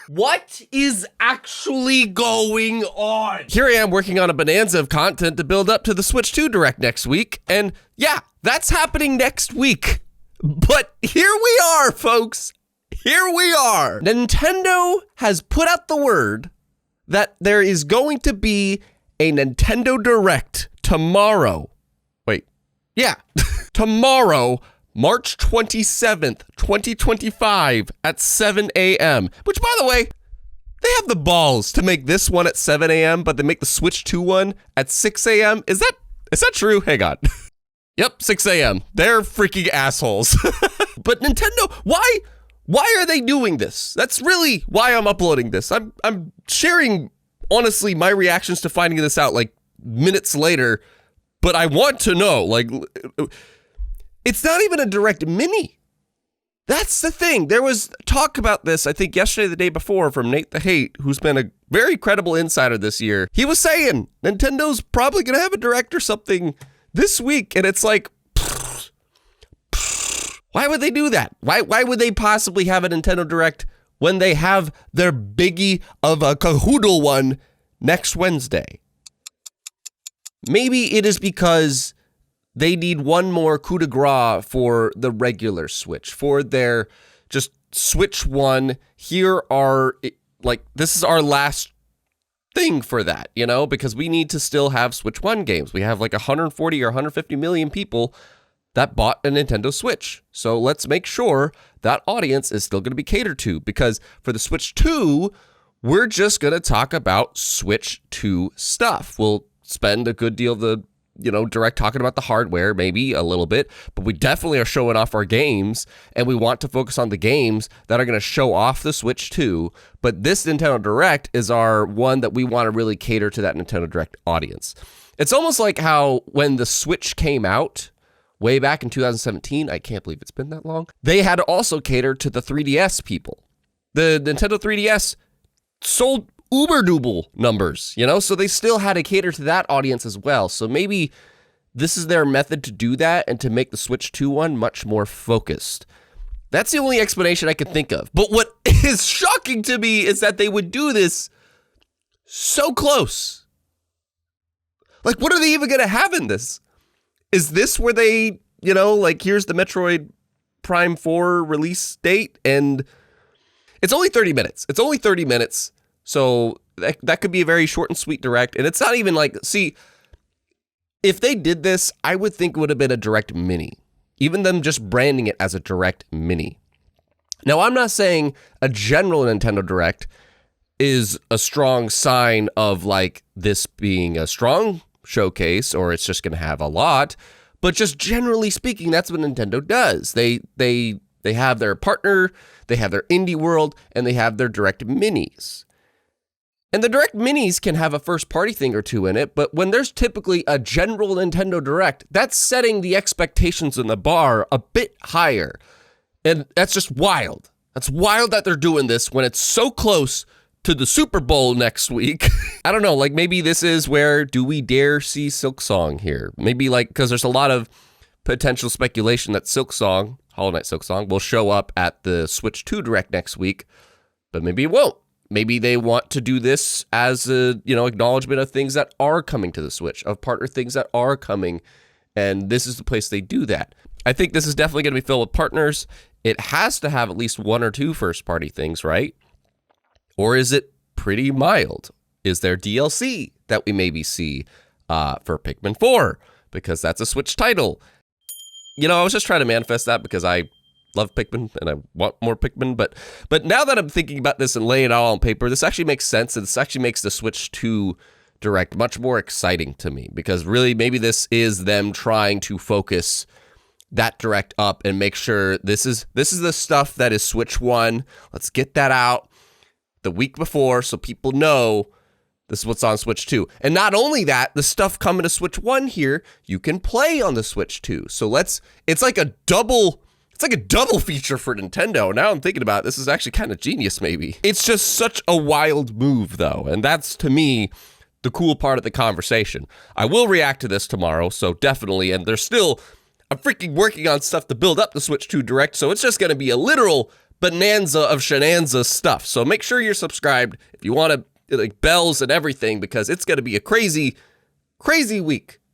What is actually going on? Here I am working on a bonanza of content to build up to the Switch 2 Direct next week, and yeah, that's happening next week. But here we are, folks. Here we are. Nintendo has put out the word that there is going to be a Nintendo Direct tomorrow. Wait, yeah, tomorrow, March 27th, 2025 at 7 a.m. Which, by the way, they have the balls to make this one at 7 a.m., but they make the Switch 2 one at 6 a.m. Is that true? Hang on. Yep, 6 a.m. They're freaking assholes. But Nintendo, why are they doing this? That's really why I'm uploading this. I'm sharing, honestly, my reactions to finding this out like minutes later, but I want to know, like, it's not even a Direct Mini. That's the thing. There was talk about this, I think yesterday, the day before, from Nate the Hate, who's been a very credible insider this year. He was saying Nintendo's probably going to have a Direct or something this week. And it's like, why would they do that? Why would they possibly have a Nintendo Direct when they have their biggie of a cahoodle one next Wednesday? Maybe it is because they need one more coup de grace for the regular Switch, for their just Switch 1. Here are, like, this is our last thing for that, you know, because we need to still have Switch 1 games. We have like 140 or 150 million people that bought a Nintendo Switch. So let's make sure that audience is still going to be catered to, because for the Switch 2, we're just going to talk about Switch 2 stuff. We'll spend a good deal of the Direct talking about the hardware, maybe a little bit, but we definitely are showing off our games, and we want to focus on the games that are going to show off the Switch 2. But this Nintendo Direct is our one that we want to really cater to that Nintendo Direct audience. It's almost like how when the Switch came out way back in 2017, I can't believe it's been that long, they had to also cater to the 3DS people. The Nintendo 3DS sold uber-double numbers, so they still had to cater to that audience as well. So maybe this is their method to do that and to make the Switch 2 one much more focused. That's the only explanation I can think of. But what is shocking to me is that they would do this so close. Like, what are they even going to have in this? Is this where they, like, here's the Metroid Prime 4 release date, and it's only 30 minutes. It's only 30 minutes. So that could be a very short and sweet Direct. And it's not even like, see, if they did this, I would think it would have been a Direct Mini. Even them just branding it as a Direct Mini. Now, I'm not saying a general Nintendo Direct is a strong sign of like this being a strong showcase, or it's just going to have a lot. But just generally speaking, that's what Nintendo does. They have their partner, they have their indie world, and they have their Direct Minis. And the Direct Minis can have a first-party thing or two in it, but when there's typically a general Nintendo Direct, that's setting the expectations in the bar a bit higher. And that's just wild. That's wild that they're doing this when it's so close to the Super Bowl next week. I don't know, like maybe this is where do we dare see Silksong here? Maybe like, because there's a lot of potential speculation that Silksong, Hollow Knight Silksong, will show up at the Switch 2 Direct next week, but maybe it won't. Maybe they want to do this as a, acknowledgement of things that are coming to the Switch, of partner things that are coming, and this is the place they do that. I think this is definitely going to be filled with partners. It has to have at least one or two first-party things, right? Or is it pretty mild? Is there DLC that we maybe see for Pikmin 4? Because that's a Switch title. I was just trying to manifest that because I love Pikmin and I want more Pikmin, but now that I'm thinking about this and laying it all on paper, this actually makes sense, and this actually makes the Switch 2 Direct much more exciting to me, because really maybe this is them trying to focus that Direct up and make sure this is the stuff that is Switch 1. Let's get that out the week before so people know this is what's on Switch 2. And not only that, the stuff coming to Switch 1 here, you can play on the Switch 2. So it's like a double feature for Nintendo. Now I'm thinking about it, this is actually kind of genius maybe. It's just such a wild move though, and that's to me the cool part of the conversation. I will react to this tomorrow, so definitely, and I'm freaking working on stuff to build up the Switch 2 Direct, so it's just going to be a literal bonanza of shenanza stuff. So make sure you're subscribed if you want to, like, bells and everything, because it's going to be a crazy, crazy week.